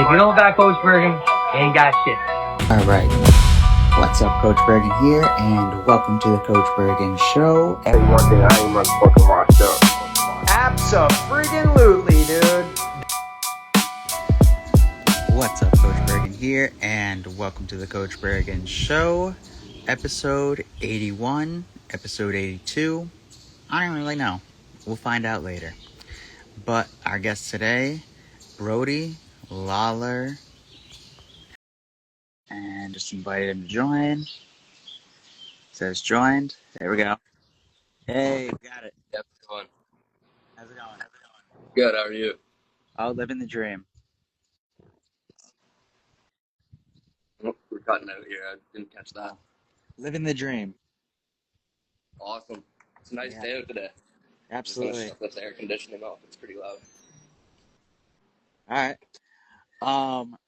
If you don't got Coach Bergen, you ain't got shit. All right. What's up, Coach Bergen here, and welcome to the Coach Bergen Show. Hey, one thing, I ain't motherfucking washed up. Abso-friggin-lutely, dude. What's up, Coach Bergen here, and welcome to the Coach Bergen Show, episode 81, episode 82. I don't really know. We'll find out later. But our guest today, Brody Lawler, and just invited him to join. Says joined. There we go. Hey, got it. Yep, it's going. How's it going? Good, how are you? Oh, living the dream. Oh, we're cutting out here. I didn't catch that. Living the dream. Awesome. It's a nice Yeah. day out today. I'm just Absolutely. gonna shut this air conditioning off. It's pretty loud. All right.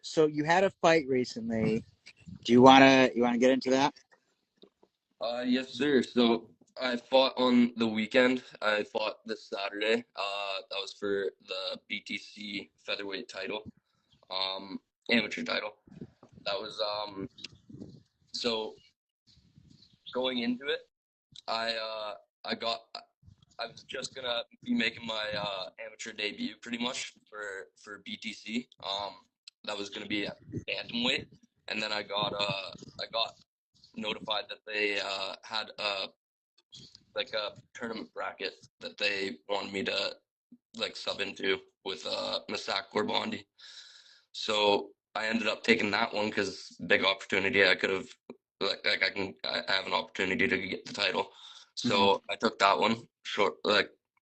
So you had a fight recently. Do you wanna get into that? Yes, sir. So I fought on the weekend. I fought this Saturday. That was for the BTC featherweight title, amateur title. That was so going into it, I got I was just gonna be making my amateur debut pretty much for BTC. That was gonna be at bantamweight, and then I got notified that they had a tournament bracket that they wanted me to like sub into with Masak Gorbandi. So I ended up taking that one because big opportunity. I could have I have an opportunity to get the title. So I took that one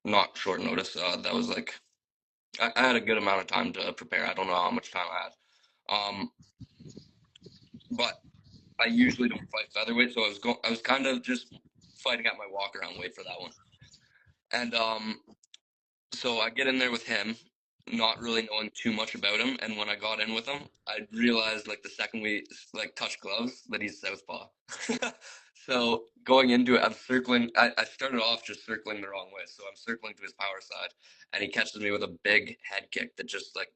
not short notice. That was like I had a good amount of time to prepare. I don't know how much time I had. But I usually don't fight featherweight, so I was kind of just fighting at my walk around weight for that one. And so I get in there with him, not really knowing too much about him. And when I got in with him, I realized like the second we like touched gloves that he's southpaw. So going into it, I'm circling. I started off just circling the wrong way, so I'm circling to his power side, and he catches me with a big head kick that just like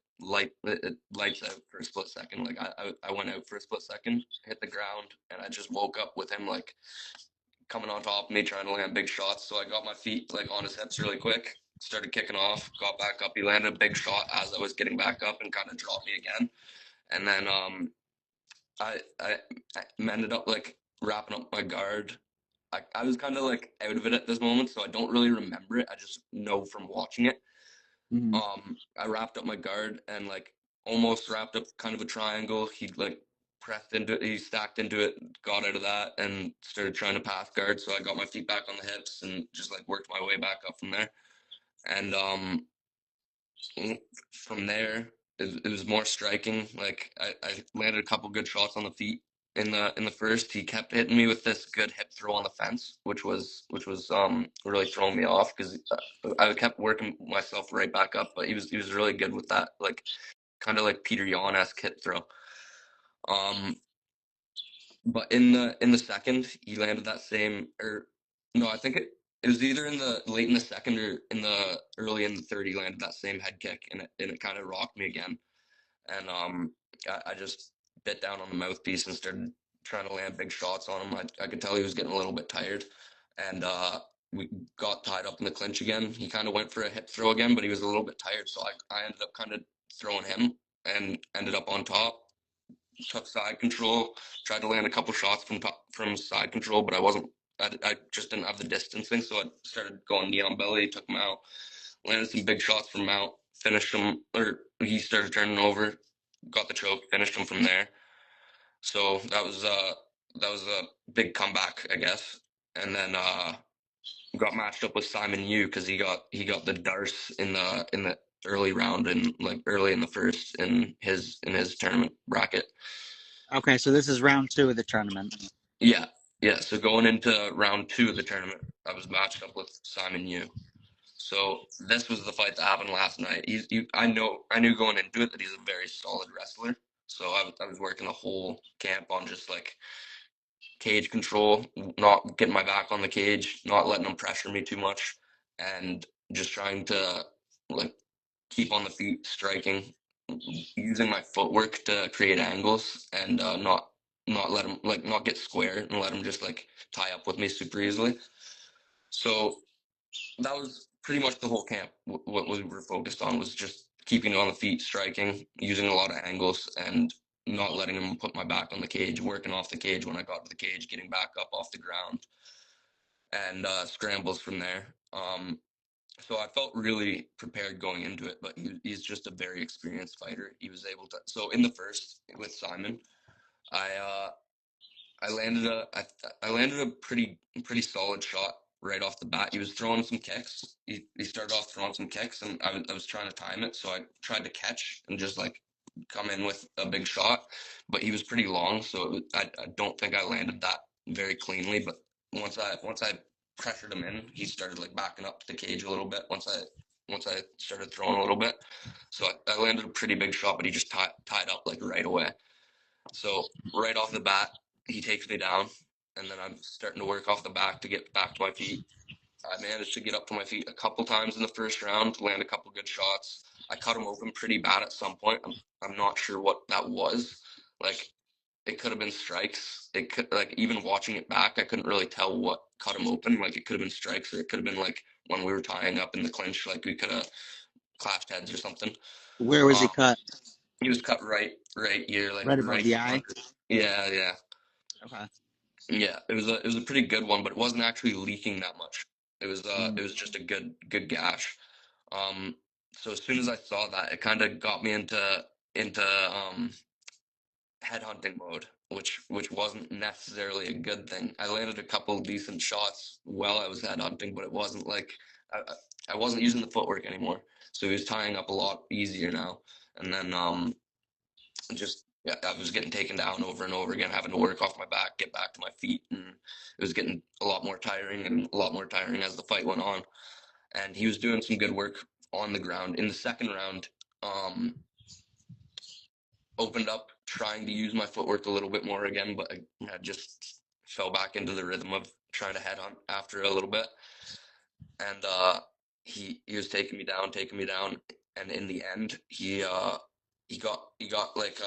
it lights out for a split second. Like I went out for a split second, hit the ground, and I just woke up with him like coming on top of me, trying to land big shots. So I got my feet like on his hips really quick, started kicking off, got back up. He landed a big shot as I was getting back up and kind of dropped me again. And then I ended up like wrapping up my guard. I was kind of like out of it at this moment, so I don't really remember it. I just know from watching it. I wrapped up my guard and like almost wrapped up kind of a triangle. He like pressed into it, he stacked into it, got out of that, and started trying to pass guard. So I got my feet back on the hips and just like worked my way back up from there. And from there, it was more striking. Like I landed a couple good shots on the feet in the first. He kept hitting me with this good hip throw on the fence, which was really throwing me off because I kept working myself right back up. But he was really good with that, like kind of like Peter Yan-esque hip throw. Um, but in the second, he landed that same or no, I think it was either in the late in the second or in the early in the third. He landed that same head kick and it kind of rocked me again. And I just bit down on the mouthpiece and started trying to land big shots on him. I could tell he was getting a little bit tired, and we got tied up in the clinch again. He kind of went for a hip throw again, but he was a little bit tired, so I ended up kind of throwing him and ended up on top. Took side control, tried to land a couple shots from side control, but I just didn't have the distancing, so I started going knee on belly, took him out, landed some big shots from out, finished him, or he started turning over, got the choke, finished him from there. So that was a big comeback, I guess. And then got matched up with Simon Yu because he got the Darce in the early round and like early in the first in his tournament bracket. Okay, so this is round 2 of the tournament. Yeah, yeah. So going into round 2 of the tournament, I was matched up with Simon Yu. So this was the fight that happened last night. I knew going into it that he's a very solid wrestler. So I was working the whole camp on just like cage control, not getting my back on the cage, not letting him pressure me too much, and just trying to like keep on the feet, striking. using my footwork to create angles and not let him like not get square and let him just like tie up with me super easily. So that was pretty much the whole camp. What we were focused on was just keeping on the feet, striking, using a lot of angles, and not letting him put my back on the cage, working off the cage when I got to the cage, getting back up off the ground, and scrambles from there. So I felt really prepared going into it, but he's just a very experienced fighter. He was able to. So in the first with Simon, I I landed a I landed a pretty solid shot right off the bat. He was throwing some kicks. He started off throwing some kicks, and I was trying to time it, so I tried to catch and just like come in with a big shot. But he was pretty long, so I don't think I landed that very cleanly. But once I pressured him in, he started like backing up to the cage a little bit. Once I started throwing a little bit, so I landed a pretty big shot, but he just tied up like right away. So right off the bat, he takes me down, and then I'm starting to work off the back to get back to my feet. I managed to get up to my feet a couple times in the first round, land a couple good shots. I cut him open pretty bad at some point. I'm not sure what that was. Like it could have been strikes. It could like even watching it back, I couldn't really tell what cut him open. Like it could have been strikes, or it could have been like when we were tying up in the clinch, like we could have clashed heads or something. Where was he Um, cut? he was cut right here, like Right above right the eye? under. Yeah, yeah. Okay. Yeah, it was a pretty good one, but it wasn't actually leaking that much. Mm. It was just a good gash. Um so as soon as I saw that, it kind of got me into headhunting mode, which wasn't necessarily a good thing. I landed a couple decent shots while I was headhunting, but it wasn't like I wasn't using the footwork anymore. So he was tying up a lot easier now. And then just yeah, I was getting taken down over and over again, having to work off my back, get back to my feet, and it was getting a lot more tiring and a lot more tiring as the fight went on. And he was doing some good work on the ground. In the second round, um, opened up trying to use my footwork a little bit more again, but I just fell back into the rhythm of trying to head on after a little bit. And he was taking me down, and in the end, he got like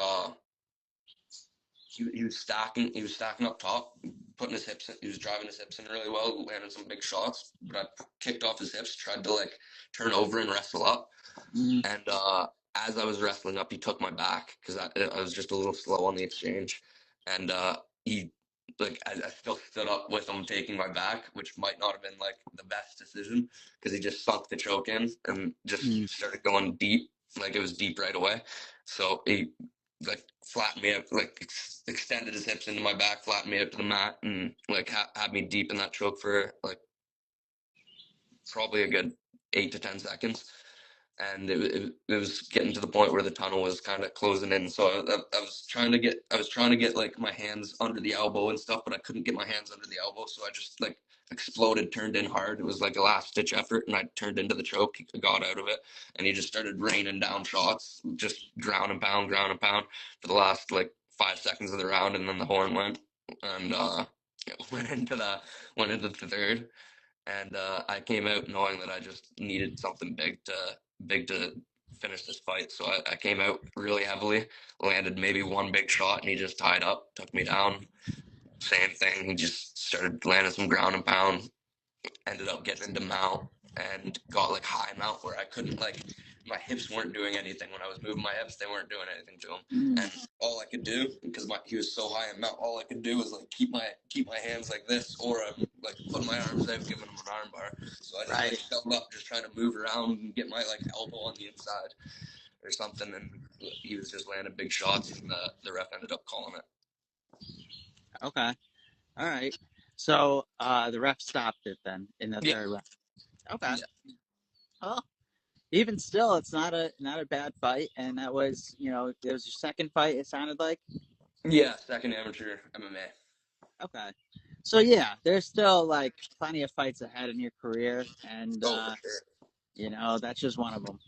he was stacking up top, putting his hips in, he was driving his hips in really well, landing some big shots, but I kicked off his hips, tried to like turn over and wrestle up. Mm. And as I was wrestling up, he took my back because I was just a little slow on the exchange. And he I still stood up with him taking my back, which might not have been like the best decision because he just sunk the choke in and just Mm. started going deep, like it was deep right away. So he like flattened me out, like extended his hips into my back, flattened me out to the mat, and like had me deep in that choke for like probably a good 8 to 10 seconds. And it was getting to the point where the tunnel was kind of closing in. So I was trying to get like my hands under the elbow and stuff, but I couldn't get my hands under the elbow. So I just like exploded, turned in hard. It was like a last ditch effort, and I turned into the choke. He got out of it, and he just started raining down shots, just ground and pound for the last like 5 seconds of the round, and then the horn went and went into the third. And I came out knowing that I just needed something big to finish this fight. So I came out really heavily, landed maybe one big shot, and he just tied up, took me down. Same thing. He just started landing some ground and pound, ended up getting into mount and got like high mount where I couldn't like my hips weren't doing anything when I was moving my hips. They weren't doing anything to him, Mm. and all I could do because he was so high in mount, all I could do was like keep my hands like this, or I'm like putting my arms out, giving him an arm bar. So I just like Right. fell up, just trying to move around and get my like elbow on the inside or something, and he was just landing big shots, and the ref ended up calling it. Okay. All right. So the ref stopped it then in the Yeah, third round. Okay. yeah, Well, even still, it's not a bad fight, and that was it was your second fight. It sounded like. yeah. Second amateur MMA. Okay. So yeah, there's still like plenty of fights ahead in your career, and Oh, for sure. that's just one of them.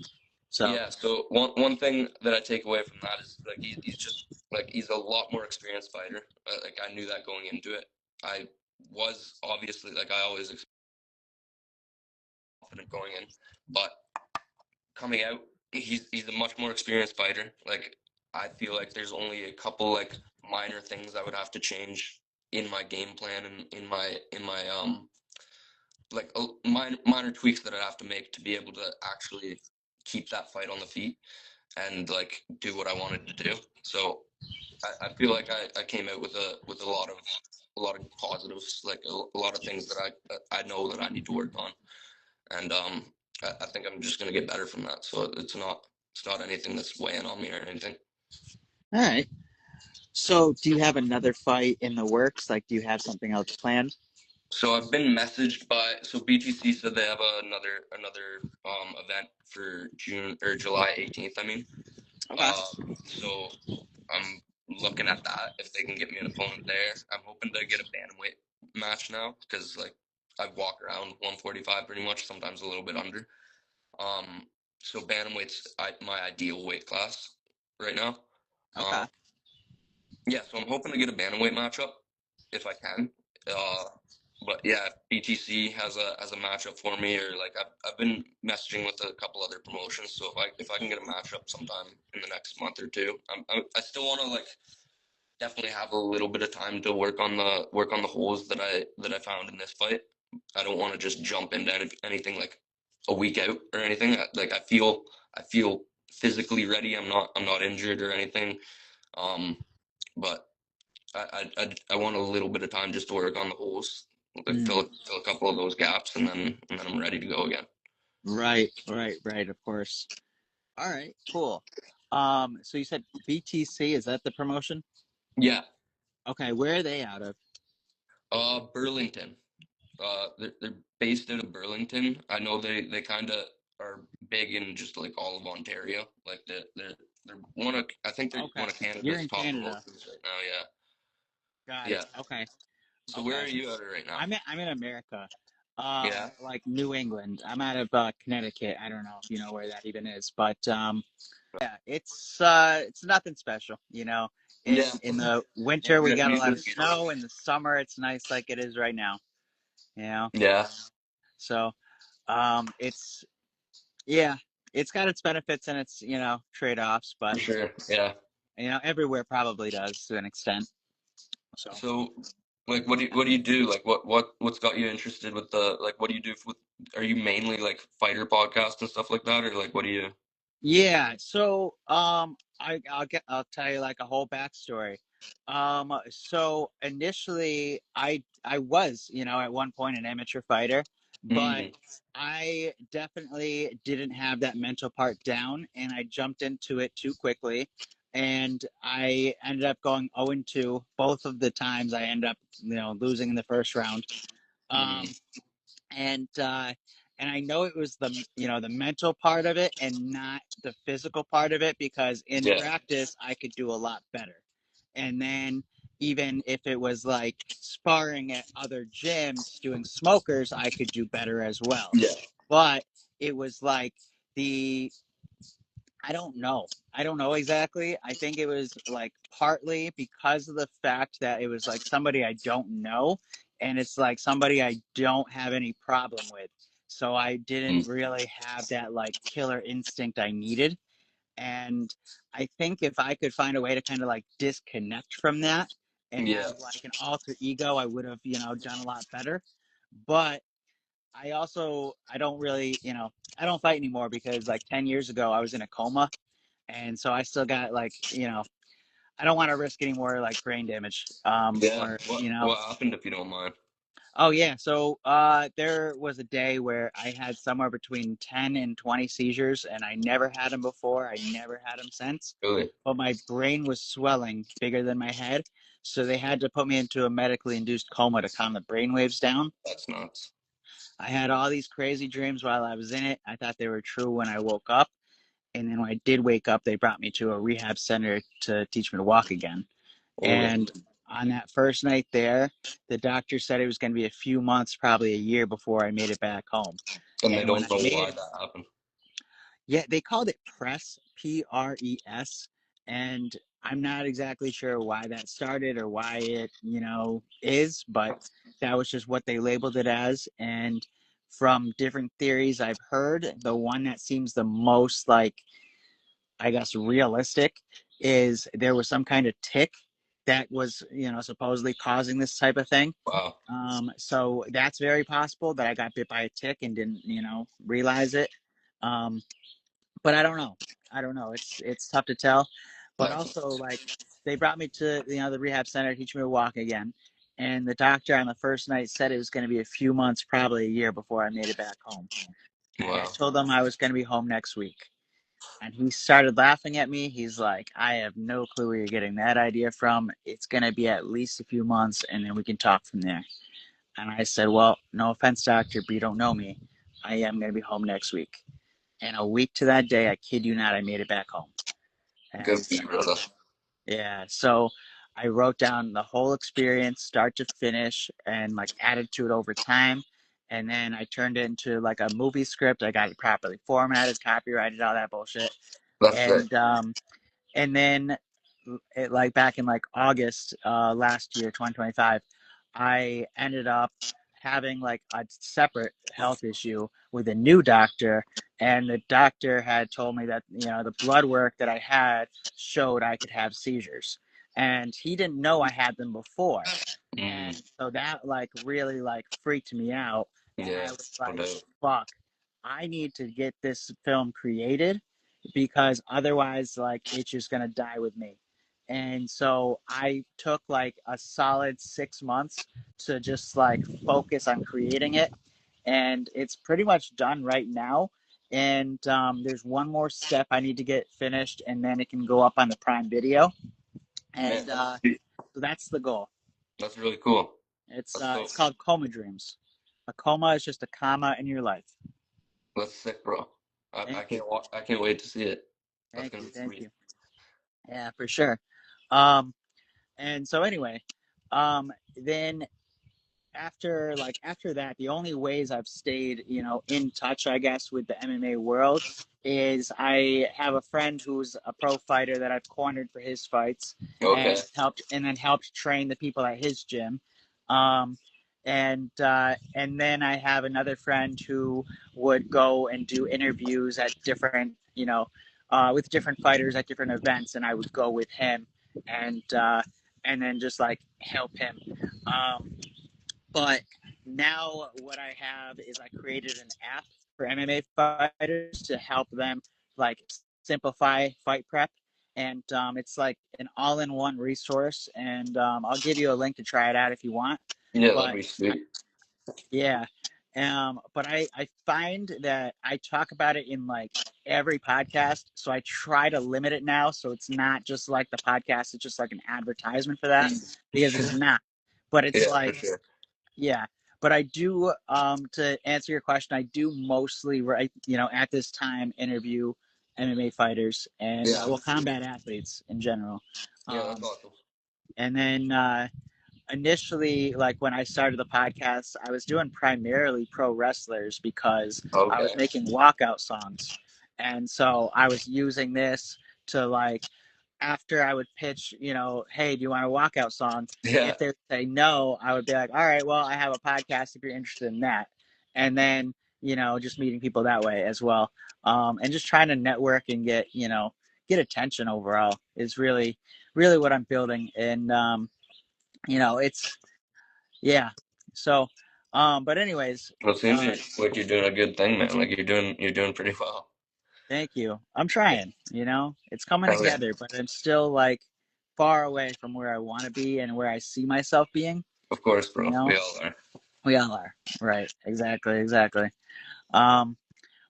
So. Yeah, so one thing that I take away from that is like he's just like he's a lot more experienced fighter. Like I knew that going into it. I was obviously like I always confident going in, but coming out he's a much more experienced fighter. Like I feel like there's only a couple like minor things I would have to change in my game plan and in my like minor tweaks that I'd have to make to be able to actually keep that fight on the feet and like do what I wanted to do. So I feel like I came out with a lot of positives, like a lot of things that I know that I need to work on, and I think I'm just gonna get better from that. So it's not anything that's weighing on me or anything. All right. So, do you have another fight in the works? Like, do you have something else planned? So I've been messaged by BTC said they have another event for June or July 18th. I mean, Okay. uh, so I'm looking at that if they can get me an opponent there. I'm hoping to get a bantamweight match now because like I walk around 145 pretty much, sometimes a little bit under. Um, so bantamweight's my ideal weight class right now. Okay. Um, yeah, so I'm hoping to get a bantamweight matchup if I can. Uh, but yeah, if BTC has a matchup for me, or like I've been messaging with a couple other promotions. So if I can get a matchup sometime in the next month or two, I still want to like definitely have a little bit of time to work on the holes that I found in this fight. I don't want to just jump into anything like a week out or anything. Like I feel physically ready. I'm not injured or anything. Um, but I want a little bit of time just to work on the holes, like Mm. fill a couple of those gaps, and then I'm ready to go again. Right, right, right, of course. All right, cool. So you said BTC, is that the promotion? Yeah. Okay, where are they out of? Burlington. They're based out of Burlington. I know they kind of are big in just like all of Ontario. Like they're one of I think they're Okay. one of You're Canada's in top Canada. promotions right now. Got Yeah. it. Yeah. Okay. So where Okay. are you at right now? I'm in America. Yeah. Like New England. I'm out of Connecticut. I don't know if you know where that even is, but yeah, it's nothing special, you know. Yeah. In the You winter we get got a you lot of just get snow. In the summer it's nice like it is right now, you know. yeah, So it's yeah, it's got its benefits and its, trade-offs, but for sure. Yeah. everywhere probably does to an extent. So So, like, what do you do? Like, what's got you interested with the like? What do you do with? Are you mainly like fighter podcasts and stuff like that, or like what do you? yeah, so I'll tell you like a whole backstory. So initially I was, at one point an amateur fighter, but Mm, I definitely didn't have that mental part down and I jumped into it too quickly and I ended up going 0-2 both of the times I ended up, losing in the first round. Um, mm, and I know it was the mental part of it and not the physical part of it because in yeah, practice I could do a lot better. And then even if it was like sparring at other gyms doing smokers, I could do better as well. yeah, But it was like the I don't know. I don't know exactly. I think it was like partly because of the fact that it was like somebody I don't know and it's like somebody I don't have any problem with. So I didn't mm, really have that like killer instinct I needed. And I think if I could find a way to kind of like disconnect from that and yeah, have like an alter ego, I would have, done a lot better. But I don't really, I don't fight anymore because like 10 years ago I was in a coma and so I still got like I don't want to risk any more like brain damage. yeah. Or What happened if you don't mind? oh yeah, so there was a day where I had somewhere between 10 and 20 seizures, and I never had them before. I never had them since, Really? but my brain was swelling bigger than my head, so they had to put me into a medically induced coma to calm the brain waves down. That's nuts. I had all these crazy dreams while I was in it. I thought they were true when I woke up. And then when I did wake up, they brought me to a rehab center to teach me to walk again. Holy. And on that first night there, the doctor said it was going to be a few months, probably a year before I made it back home. And they And when don't I know made why it, that happened. yeah, they called it PRES, PRES. And I'm not exactly sure why that started or why it, is, but that was just what they labeled it as. And from different theories I've heard, the one that seems the most like I guess, realistic is there was some kind of tick that was, supposedly causing this type of thing. Wow. So that's very possible that I got bit by a tick and didn't, realize it. Um, but I don't know. I don't know. It's tough to tell. But also, That's like, they brought me to the rehab center, teach me to walk again, and the doctor on the first night said it was going to be a few months, probably a year, before I made it back home. And I wow. told him I was going to be home next week. And he started laughing at me. He's like, I have no clue where you're getting that idea from. It's going to be at least a few months, and then we can talk from there. And I said, well, no offense, doctor, but you don't know me. I am going to be home next week. And a week to that day, I kid you not, I made it back home. Good And for you, brother. yeah, so I wrote down the whole experience, start to finish, and like added to it over time. And then I turned it into like a movie script. I got it properly formatted, copyrighted, all that bullshit. That's sick. And then like back in like August last year, 2025, I ended up having like a separate health issue with a new doctor, and the doctor had told me that the blood work that I had showed I could have seizures, and he didn't know I had them before. Mm, And so that like really like freaked me out, and yeah, I was no like, doubt. fuck, I need to get this film created because otherwise like it's just gonna die with me. And so I took like a solid 6 months to just like focus on creating it, and it's pretty much done right now. And there's one more step I need to get finished, and then it can go up on the Prime Video. Man, And so that's the goal. that's really cool. It's That's uh, so it's called Coma Dreams. A coma is just a comma in your life. that's sick, bro. I Thank you, can't I can't wait to see it. That's thank gonna you, be thank sweet. you. Yeah, for sure. Um, and so anyway, then after that, the only ways I've stayed, in touch, I guess, with the MMA world is I have a friend who's a pro fighter that I've cornered for his fights Okay. and helped train the people at his gym. Um, and then I have another friend who would go and do interviews at different, with different fighters at different events, and I would go with him and then just like help him. Um, but now what I have is I created an app for MMA fighters to help them like simplify fight prep. And it's like an all-in-one resource. And I'll give you a link to try it out if you want. Yeah, that'd But be sweet. yeah, but I find that I talk about it in like every podcast. So I try to limit it now. So it's not just like the podcast, it's just like an advertisement for that because it's not. But it's Yeah, for like, sure. yeah, but I do, to answer your question, I do mostly write, at this time interview MMA fighters and Yeah. well, combat athletes in general. Yeah, that's Um, awesome. and then initially, like when I started the podcast, I was doing primarily pro wrestlers because I Okay. was making walkout songs, and so I was using this to like after I would pitch, hey, do you want a walkout song? Yeah. If they say no, I would be like, all right, well, I have a podcast if you're interested in that. And then, just meeting people that way as well. And just trying to network and get attention overall is really, really what I'm building. And, it's, yeah. So, but anyways, Well, it seems like you're doing a good thing, man. Like you're doing pretty well. thank you. I'm trying, it's coming Hell yeah. together, but I'm still like far away from where I want to be and where I see myself being. Of course, You bro. know, We all are. we all are. Right. Exactly. Exactly. Um,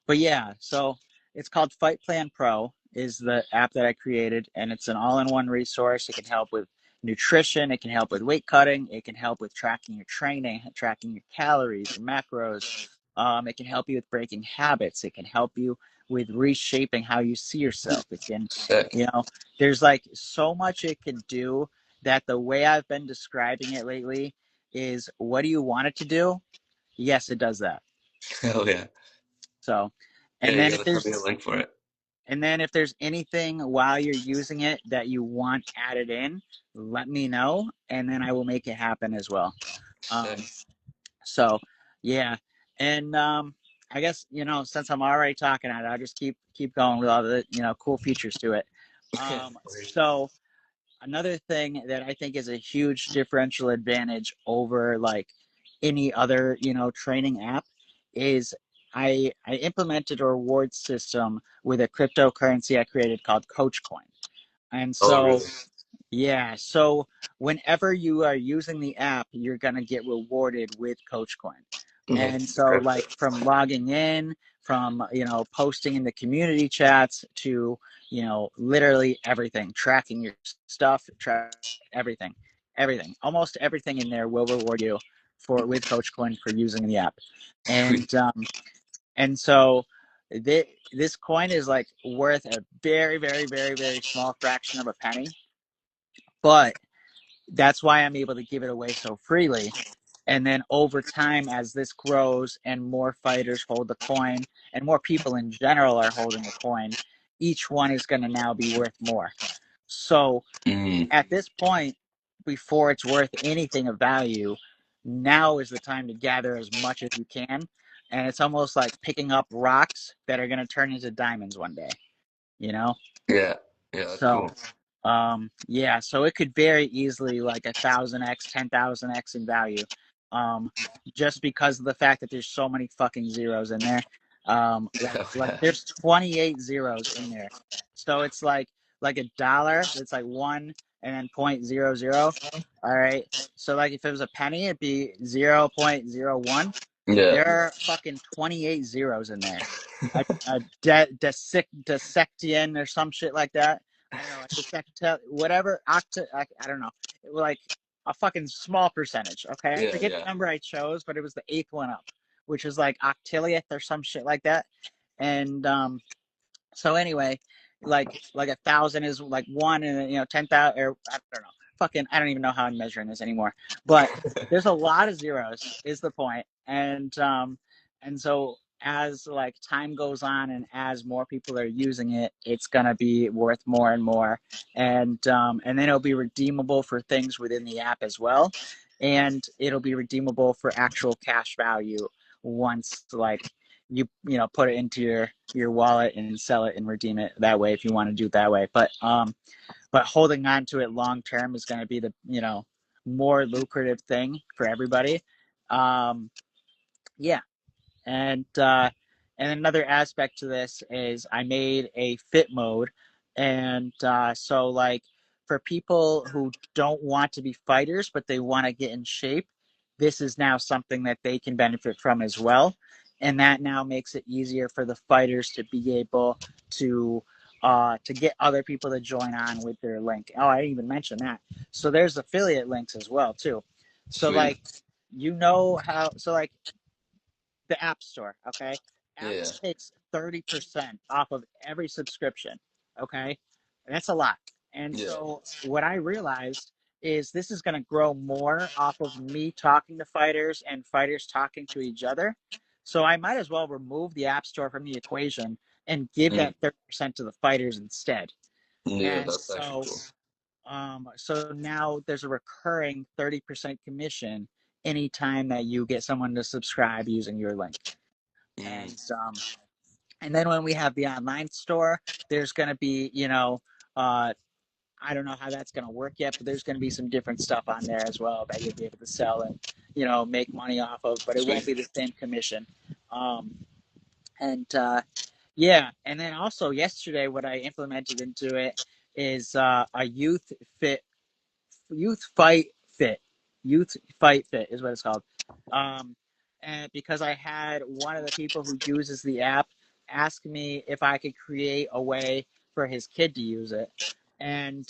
but yeah, so it's called Fight Plan Pro is the app that I created, and it's an all-in-one resource. It can help with nutrition, it can help with weight cutting, it can help with tracking your training, tracking your calories, your macros. It can help you with breaking habits. It can help you with reshaping how you see yourself. It can, Sick. you know, there's like so much it can do that the way I've been describing it lately is what do you want it to do? Yes, it does that. Hell yeah. So, Yeah, and you then if gotta send there's me a link for it. anything while you're using it that you want added in, let me know, and then I will make it happen as well. Sick. Um, so, yeah, and I guess, since I'm already talking on it, I'll just keep going with all the, cool features to it. So another thing that I think is a huge differential advantage over like any other, training app is I implemented a reward system with a cryptocurrency I created called Coachcoin. And Oh, so really? yeah, so whenever you are using the app, you're gonna get rewarded with Coachcoin. And so Okay. like from logging in, from posting in the community chats to literally everything, tracking your stuff, track everything, everything, almost everything in there will reward you for with Coachcoin for using the app. Sweet. And so this coin is like worth a very, very, very, very small fraction of a penny, but that's why I'm able to give it away so freely. And then over time, as this grows and more fighters hold the coin and more people in general are holding the coin, each one is going to now be worth more. So Mm, at this point, before it's worth anything of value, now is the time to gather as much as you can. And it's almost like picking up rocks that are going to turn into diamonds one day, you know? yeah. Yeah, that's So cool. yeah, so it could very easily like 1,000x, 10,000x in value, um, just because of the fact that there's so many fucking zeros in there. Yeah, Like yeah. there's 28 zeros in there, so it's like a dollar. It's like one and then 0.00. All right, so like if it was a penny, it'd be 0.01. Yeah. There are fucking 28 zeros in there. A dissectian or some shit like that. I don't know, like the secretary, whatever, I don't know, like a fucking small percentage. Okay, I Yeah, forget yeah. the number I chose, but it was the eighth one up, which is like octillionth or some shit like that. And so anyway, like 1,000 is like one, and 10,000, or I don't know. Fucking, I don't even know how I'm measuring this anymore. But there's a lot of zeros, is the point, and so as like time goes on and as more people are using it, it's gonna be worth more and more, and then it'll be redeemable for things within the app as well, and it'll be redeemable for actual cash value once like you put it into your wallet and sell it and redeem it that way if you want to do it that way. But holding on to it long term is going to be the more lucrative thing for everybody. Um, yeah, and another aspect to this is I made a fit mode, and so like for people who don't want to be fighters but they want to get in shape, this is now something that they can benefit from as well, and that now makes it easier for the fighters to be able to get other people to join on with their link. Oh, I didn't even mention that. So there's affiliate links as well too. So Sweet. like like the App Store, okay? Yeah. Apple takes 30% off of every subscription, okay? And that's a lot. And Yeah. so what I realized is this is going to grow more off of me talking to fighters and fighters talking to each other. So I might as well remove the App Store from the equation and give Mm. that 30% to the fighters instead. Yeah, And that's actually cool. so now there's a recurring 30% commission anytime that you get someone to subscribe using your link. Mm. And then when we have the online store, there's going to be, uh, I don't know how that's going to work yet, but there's going to be some different stuff on there as well that you'll be able to sell and, make money off of, but it won't Sweet. be the same commission. Um, and yeah, and then also yesterday, what I implemented into it is a fit youth fight fit youth fight fit is what it's called, um and because I had one of the people who uses the app ask me if I could create a way for his kid to use it, and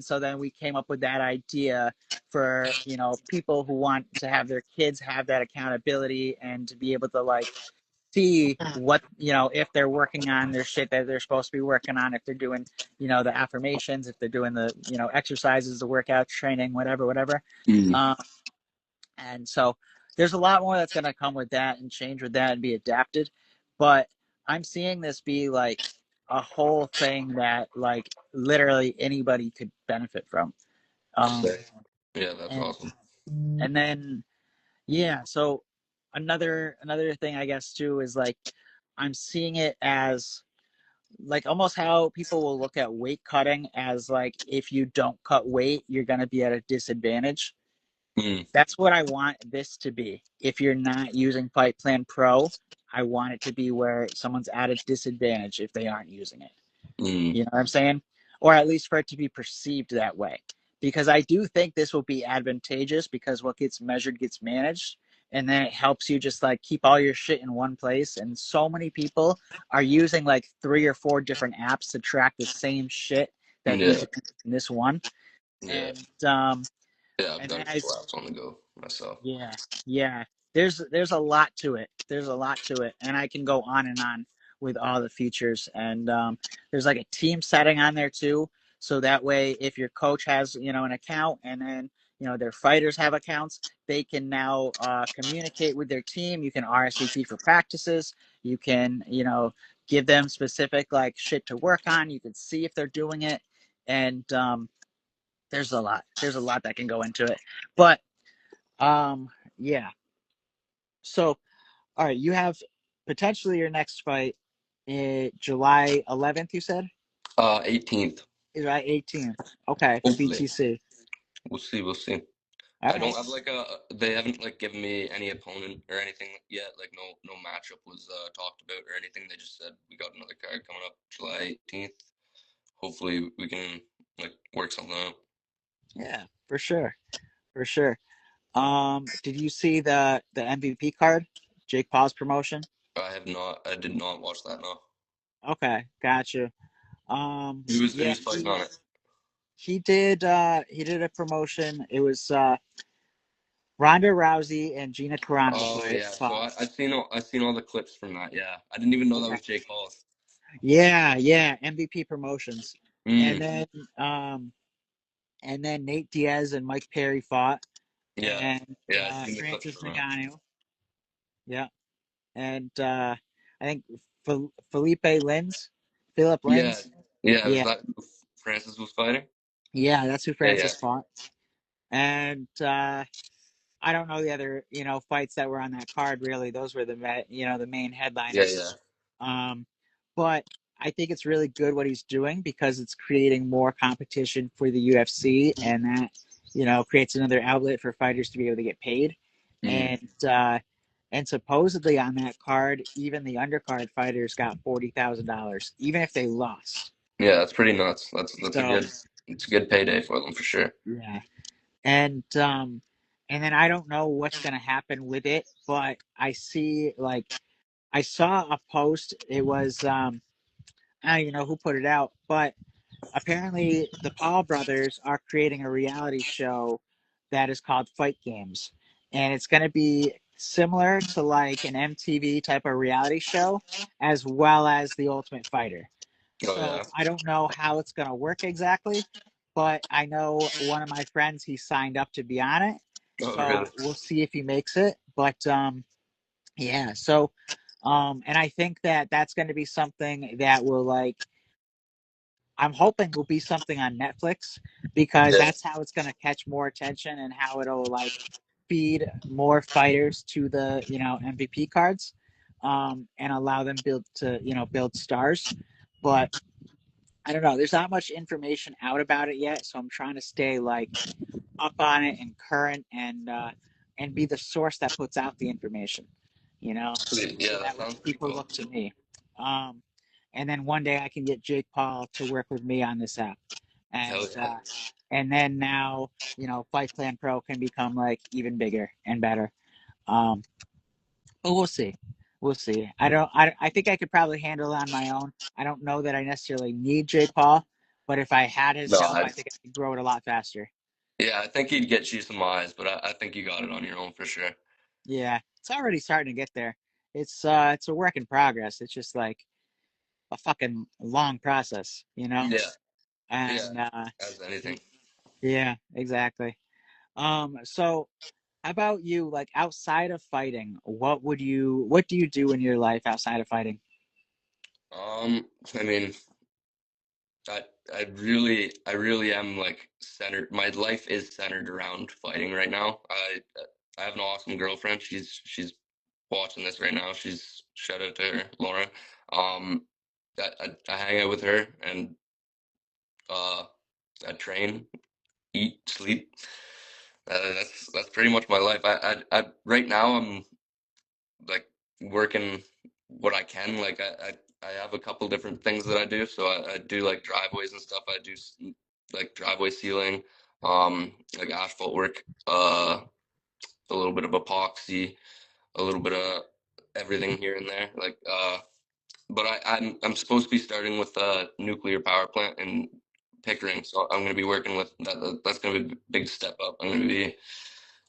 so then we came up with that idea for people who want to have their kids have that accountability and to be able to like see what if they're working on their shit that they're supposed to be working on, if they're doing the affirmations, if they're doing the exercises, the workouts, training, whatever. Mm. um, and so there's a lot more that's going to come with that and change with that and be adapted, but I'm seeing this be like a whole thing that like literally anybody could benefit from. um, Sick. Yeah, that's and awesome. and then yeah, so another thing I guess too is like I'm seeing it as like almost how people will look at weight cutting as like if you don't cut weight, you're going to be at a disadvantage. Mm, That's what I want this to be. If you're not using Fight Plan Pro, I want it to be where someone's at a disadvantage if they aren't using it. mm, You know what I'm saying? Or at least for it to be perceived that way. Because I do think this will be advantageous because what gets measured gets managed. And then it helps you just like keep all your shit in one place. And so many people are using like 3 or 4 different apps to track the same shit that needs yeah, to be in this one. yeah, And yeah. I've and then got a I couple apps on the go myself. yeah, yeah. There's a lot to it. There's a lot to it, and I can go on and on with all the features. And there's like a team setting on there too, so that way if your coach has an account, and then their fighters have accounts, they can now communicate with their team. You can RSVP for practices. You can give them specific like shit to work on. You can see if they're doing it, and there's a lot. There's a lot that can go into it, but yeah. So, all right, you have potentially your next fight July 11th, you said? 18th. July 18th. Okay, for Hopefully, BTC. we'll see. We'll see. All I don't right. have like a. They haven't like given me any opponent or anything yet. Like no matchup was talked about or anything. They just said we got another card coming up July 18th. Hopefully we can like work something out. Yeah, for sure. For sure. Did you see the MVP card? Jake Paul's promotion? I have not. I did not watch that. No. Okay, gotcha. Yeah, Who's fighting on it? he did a promotion. It was Ronda Rousey and Gina Carano Oh yeah. So fought. I've seen all the clips from that. Yeah. I didn't even know that Okay. was Jake Paul. Yeah, yeah, MVP promotions. And Mm, then um Nate Diaz and Mike Perry fought, yeah. and Yeah. I seen the clips Francis from that. Ngannou, yeah, and I think Philip Yeah. Lins, Yeah. Was yeah, that who Francis was fighting? yeah, that's who Yeah. Yeah. Francis fought, and I don't know the other fights that were on that card really. Those were the main Yeah. headliners. Yeah. Um, but I think it's really good what he's doing because it's creating more competition for the UFC, and that creates another outlet for fighters to be able to get paid. Mm. And supposedly on that card, even the undercard fighters got $40,000, even if they lost. Yeah. That's pretty nuts. That's a So good. It's a good payday for them for sure. yeah, and then I don't know what's gonna happen with it, but I saw a post. It was I don't even know who put it out, but apparently the Paul brothers are creating a reality show that is called Fight Games, and it's going to be similar to like an MTV type of reality show, as well as The Ultimate Fighter. Oh So yeah. I don't know how it's going to work exactly, but I know one of my friends he signed up to be on it, Oh really? so we'll see if he makes it. But yeah, so and I think that that's going to be something that will like I'm hoping will be something on Netflix because Yeah. that's how it's going to catch more attention and how it'll like feed more fighters to the MVP cards, and allow them build stars. But I don't know. There's not much information out about it yet, so I'm trying to stay like up on it and current and be the source that puts out the information. You know, Sweet. so Yeah. That that way sounds pretty people cool. look to me. Um, and then one day I can get Jake Paul to work with me on this app, Hell and yeah. then now Fight Plan Pro can become like even bigger and better. Um, but we'll see. We'll see. I think I could probably handle it on my own. I don't know that I necessarily need Jake Paul, but if I had his No, help, I I think I could grow it a lot faster. yeah, I think he'd get you some eyes, but I think you got it on your own for sure. Yeah, it's already starting to get there. It's a work in progress. It's just like a fucking long process, Yeah, yeah, And as anything. yeah, exactly. So how about you? Like outside of fighting, what do you do in your life outside of fighting? I mean, I I really am like centered. My life is centered around fighting right now. I have an awesome girlfriend. She's watching this right now. Shout out to her, Laura. I hang out with her and I train, eat, sleep. That's pretty much my life. I right now I'm like working what I can. Like I have a couple different things that I do. So I do like driveways and stuff. I do like driveway sealing, like asphalt work, a little bit of epoxy, a little bit of everything here and there. But I'm supposed to be starting with a nuclear power plant in Pickering, so I'm going to be working with that. That's going to be a big step up. I'm going to be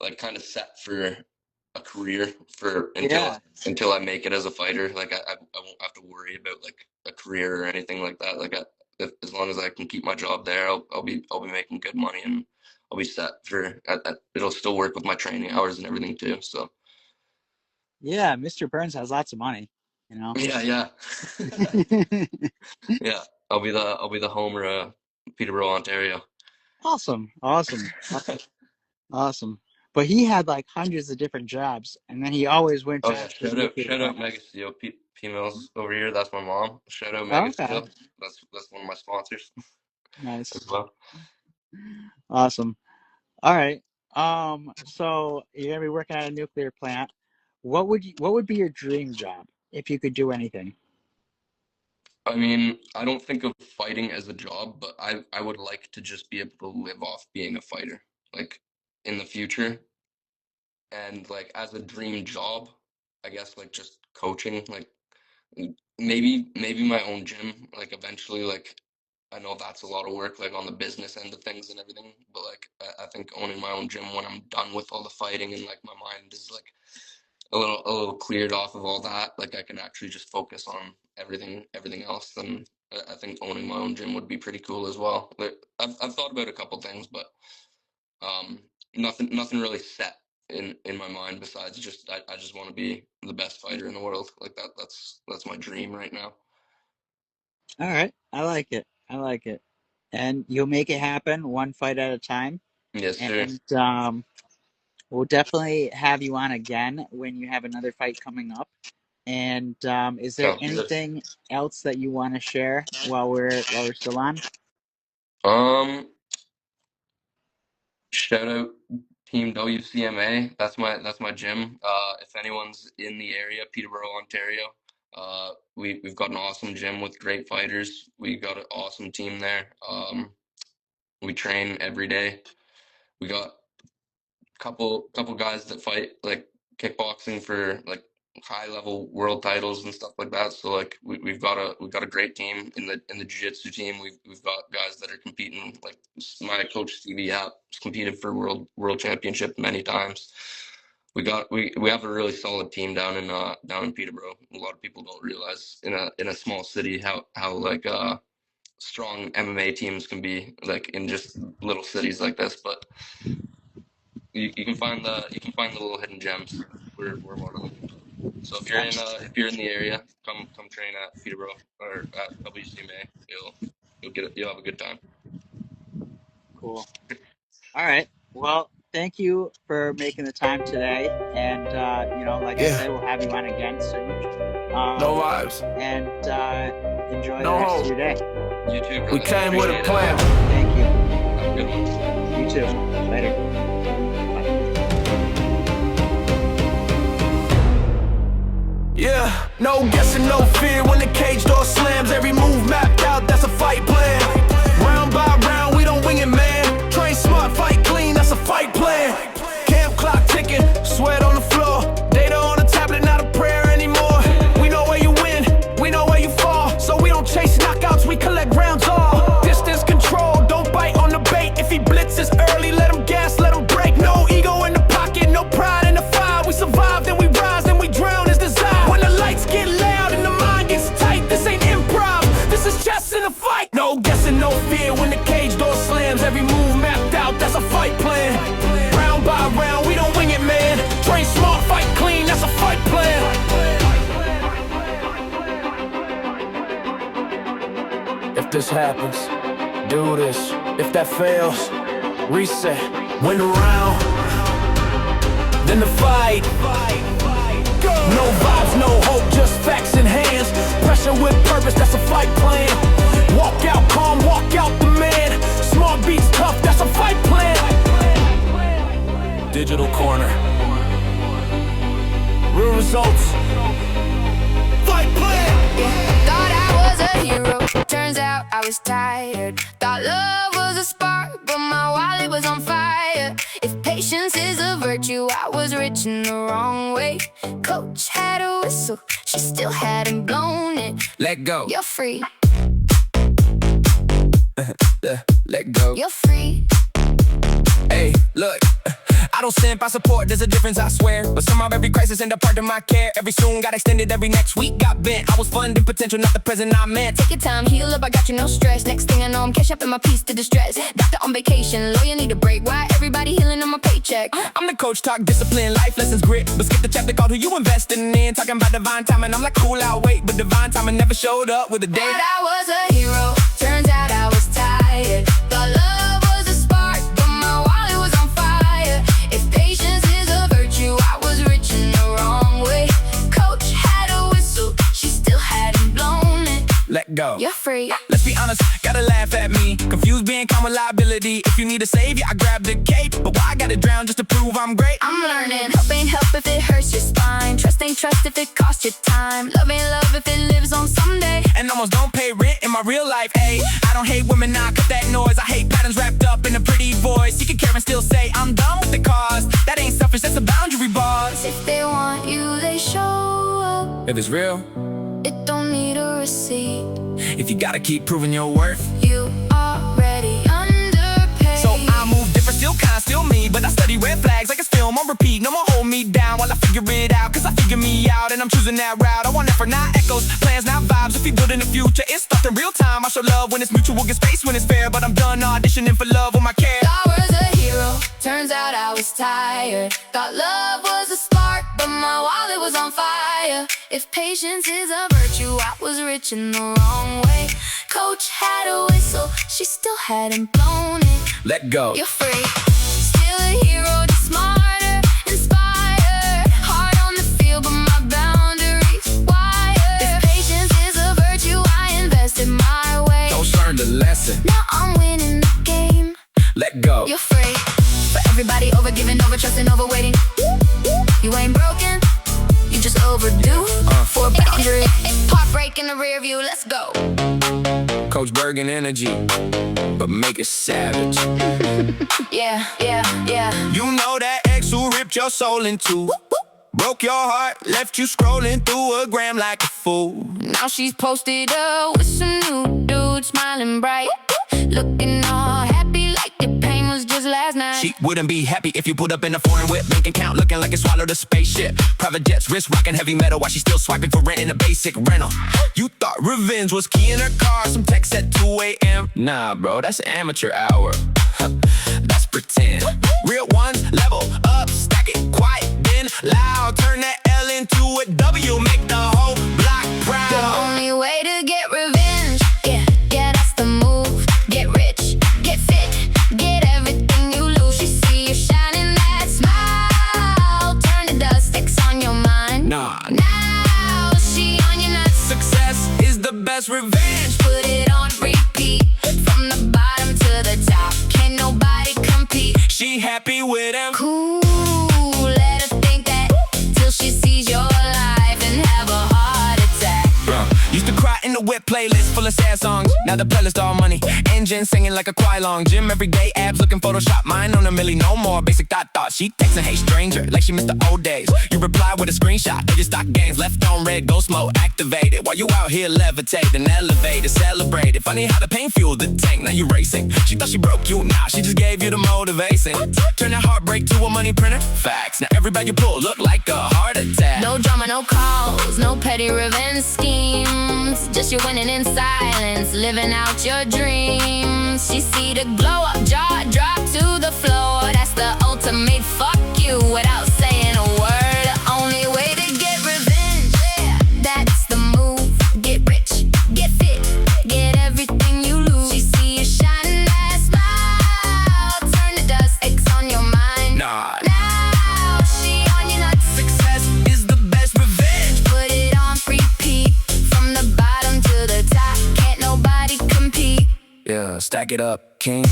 like kind of set for a career for Yeah. until I make it as a fighter. Like I won't have to worry about like a career or anything like that. As long as I can keep my job there, I'll be making good money and I'll be set for. It'll still work with my training hours and everything too. So Yeah, Mr. Burns has lots of money, you know. yeah. Yeah, I'll be the Homer, Peterborough, Ontario. Awesome, awesome, awesome. But he had like hundreds of different jobs, and then he always went Oh to yeah, the nuclear shout out plant. Mega Steel, P Mills over here. That's my mom. Shout out Oh, Mega okay, Steel. That's one of my sponsors as nice, well. awesome. All right. So you're gonna be working at a nuclear plant. What would be your dream job if you could do anything? I mean, I don't think of fighting as a job, but I would like to just be able to live off being a fighter, like in the future, and like as a dream job, I guess like just coaching, like maybe my own gym, like eventually, like I know that's a lot of work, like on the business end of things and everything, but like I think owning my own gym when I'm done with all the fighting and like my mind is like a little cleared off of all that, like I can actually just focus on everything else. Then I think owning my own gym would be pretty cool as well. Like, I've thought about a couple things, but um, nothing really set in my mind besides just I just want to be the best fighter in the world. Like that's my dream right now. All right, I like it. I like it. And you'll make it happen one fight at a time. Yes, sir. And we'll definitely have you on again when you have another fight coming up. And is there Sounds good. anything else that you want to share while we're still on? Um, Shout out Team WCMA. That's my gym. If anyone's in the area, Peterborough, Ontario, we've got an awesome gym with great fighters. We got an awesome team there. We train every day. We got couple guys that fight like kickboxing for like high level world titles and stuff like that. So like we've got a great team in the jiu-jitsu team. We've got guys that are competing. Like my coach Stevie App competed for world championship many times. We have a really solid team down in Peterborough. A lot of people don't realize in a small city how like strong MMA teams can be like in just little cities like this. But you can find the little hidden gems. We're one of them. So if you're in the area, come train at Peterborough or at WCMA. You'll have a good time. Cool. All right. Well, thank you for making the time today. And, like I said, we'll have you on again soon. No vibes. And enjoy No the rest hope. of your day. You too, brother. We came with a Appreciate it. plan. Thank you. Have a good one. You too. Later. Yeah, no guessing, no fear when the cage door slams. Every move mapped out, that's a fight plan. Round by round, we don't wing it, man. Train smart, fight clean, that's a fight plan. Camp clock ticking, sweat on the floor. Data on the tablet, not a prayer anymore. We know where you win, we know where you fall. So we don't chase knockouts, we collect rounds all. Distance control, don't bite on the bait. If he blitzes early, let him gas, let him break. No ego in the pocket, no pride in the fire. We survive, then we rise, then we drown as desire. When the lights get loud and the mind gets tight, this ain't improv, this is chess in a fight. No guessing, no fear when the cage door slams. Every move mapped out, that's a fight plan. Round by round, we don't wing it, man. Train smart, fight clean, that's a fight plan. If this happens, do this. If that fails, reset. Win the round, then the fight. No vibes, no hope, just facts in hands. Pressure with purpose, that's a fight plan. Walk out calm, walk out the man. Smart beats tough, that's a fight plan. Digital corner. Real results. Fight plan. Thought I was a hero, turns out I was tired. Thought love was a spark, but my wallet was on fire. If patience is a virtue, I was rich in the wrong way. Coach had a whistle, she still hadn't blown it. Let go. You're free, Let go. you're free. Hey, look, I don't simp, I support, there's a difference, I swear. But somehow every crisis end up part of my care. Every soon got extended, every next week got bent. I was funding potential, not the present I meant. Take your time, heal up, I got you, no stress. Next thing I know, I'm cash up in my piece to distress. Doctor on vacation, lawyer need a break. Why everybody healing on my paycheck? I'm the coach, talk discipline, life lessons, grit. But skip the chapter called who you investing in. Talking about divine timing, I'm like cool, I'll wait. But divine timing never showed up with a date. Thought I was a hero, turns out I was tired. Thought love was a spark, but my wallet was on fire. If patience is a virtue, I was rich in the wrong way. Coach had a whistle, she still hadn't blown it. Let go. You're free. Let's be honest, gotta laugh at me. Confused being calm with liability. If you need a savior, I grab the cape. But why I gotta drown just to prove I'm great? I'm learning. Help ain't help if it hurts your spine. Trust ain't trust if it costs your time. Love ain't love if it lives on someday. And almost don't pay rent in my real life, ayy. I don't hate women, nah, cut that noise. I hate patterns wrapped up in a pretty voice. You can care and still say, I'm done with the cause. That ain't selfish, that's a boundary, boss. If they want you, they show up. If it's real, It don't need a receipt. if you gotta keep proving your worth. You already underpaid. So I move different, still kind, still me. But I study red flags like it's film on repeat. No more hold me down while I figure it out. Cause I figure me out and I'm choosing that route. I want effort, not echoes, plans, not vibes. If you build in the future, it's stuff in real time. I show love when it's mutual, get space when it's fair. But I'm done auditioning for love with my care. Thought I was a hero, turns out I was tired. Thought love was a spark, but my wallet was on fire. If patience is a virtue, I was rich in the wrong way. Coach had a whistle, she still hadn't blown it. Let go. You're free, still a hero, just smarter, inspired. Hard on the field, but my boundaries wired. If patience is a virtue, I invested my way. Don't learn the lesson. Now I'm winning the game. Let go. You're free. For everybody over giving, over trusting, over waiting. You ain't broken, you just overdue for a boundary. Heartbreak in the rear view, let's go. Coach Bergen energy, but make it savage. Yeah, yeah, yeah. You know that ex who ripped your soul in two. Broke your heart, left you scrolling through a gram like a fool. Now she's posted up with some new dude, smiling bright, looking all happy like the pain was just last night. She wouldn't be happy if you put up in a foreign whip. Bank account looking like it swallowed a spaceship. Private jets, wrist rocking heavy metal while she still swiping for rent in a basic rental. You thought revenge was key in her car, some text at 2 a.m. Nah, bro, that's amateur hour. That's pretend. Real ones, level up, stack it, quiet, then loud. Turn that L into a W, make the whole block proud. The only way to get revenge, yeah, yeah, that's the move. Get rich, get fit, get everything you lose. She see you shining that smile, turn to dust, X on your mind. Nah, Now she on your nuts, success is the best revenge. put it on repeat, from the bottom to the top, can't nobody compete. She happy with him. Cool, let her think that, till she sees your life and have a heart attack. Used to cry in the whip playlist full of sad songs. Now the playlist all money. Engine singing like a choir long. Gym every day, abs looking Photoshop. Mine on a milli, no more basic thought. She texting, hey stranger, like she missed the old days. You reply with a screenshot. They just stock games left on red, ghost mode activated. While you out here levitating, elevated, celebrated. Funny how the pain fueled the tank. Now you racing. She thought she broke you, now she just gave you the motivation. Turn that heartbreak to a money printer. Facts. Now every bag you pull look like a heart attack. No drama, no calls, no petty revenge schemes. Just you winning in silence, living out your dreams. She see the glow up, jaw drop to the floor. That's the ultimate fuck you without saying a word. The only way to get revenge, yeah, that's the move. Get rich, get fit, get everything you lose. She see you shining that smile, turn to dust, X on your mind. Nah, Now she on your nuts. success is the best revenge. stack it up, king.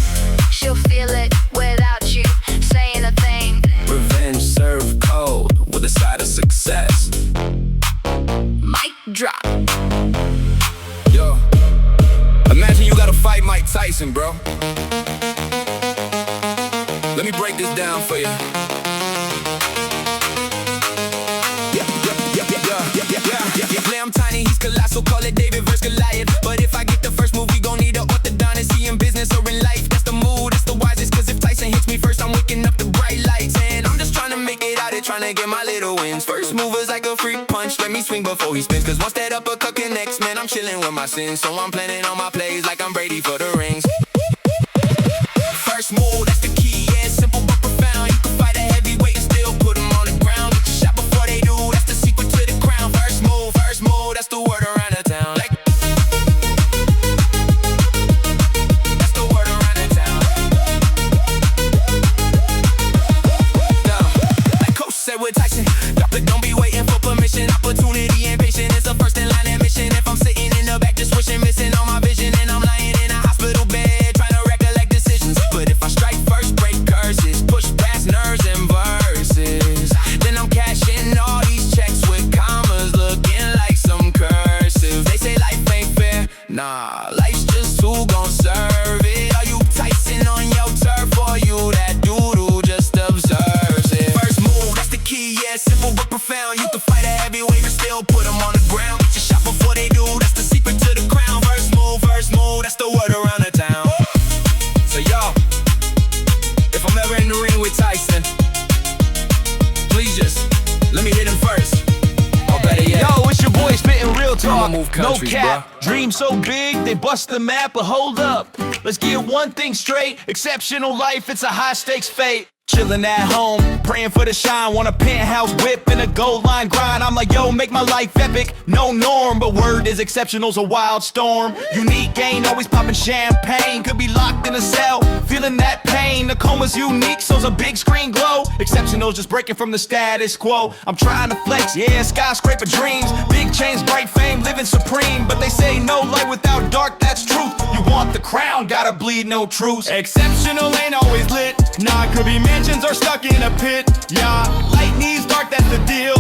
She'll feel it without you saying a thing. Revenge served cold with a side of success. Mic drop. Yo, imagine you gotta fight Mike Tyson, bro. Let me break this down for you. Yeah, I'm tiny, he's colossal, call it David vs. Goliath. But if I get the first move, we gon' need an orthodontist. He in business or in life, that's the mood, that's the wisest. Cause if Tyson hits me first, I'm waking up the bright lights. And I'm just trying to make it out here, trying to get my little wins. First mover's like a freak punch, let me swing before he spins. Cause once that uppercut connects, man, I'm chilling with my sins. So I'm planning on my plays like I'm Brady for the rings. First move, that's the key, yeah, simple but profound. You can fight a heavyweight and still put him on the ground. Get your shot before they do, that's the secret to the crown. First move, that's the word around the town. Like, that's the word around the town. Now, like Coach said with Tyson, don't be waiting for permission. Opportunity and patience is the first in line admission. If I'm sitting in the back just wishing, missing all my vision, and I'm lying in a hospital bed trying to recollect decisions. But if I strike first, break curses, push past nerves and verses, then I'm cashing all these checks with commas looking like some cursive. They say life ain't fair, nah, life's just who gon' serve it. Are you Tyson on your turf, or you that doodle just observes it? First move, that's the key, yeah, simple but profound. You can fight a heavyweight and still put him on the ground. Get your shot before they do, that's the secret to the crown. First move, that's the word around the town. So y'all, if I'm ever in the ring with Tyson, please just let me hit him first. Or better yet, Yo, it's your boy spitting real talk. I'ma move No countries, cap. bruh. Dream so big, they bust the map, but hold up. Let's get one thing straight. Exceptional life, it's a high stakes fate. Chillin' at home, praying for the shine. Want a penthouse whip and a gold line grind. I'm like, yo, make my life epic, no norm. But word is exceptional's a wild storm. Unique ain't always popping champagne. Could be locked in a cell, feeling that pain. The coma's unique, so's a big screen glow. Exceptional's just breaking from the status quo. I'm trying to flex, yeah, skyscraper dreams. Big chains, bright fame, living supreme. But they say no light without dark, that's truth. You want the crown, gotta bleed no truce. Exceptional ain't always lit, nah, it could be mansions or stuck in a pit. Yeah, light needs dark, that's the deal.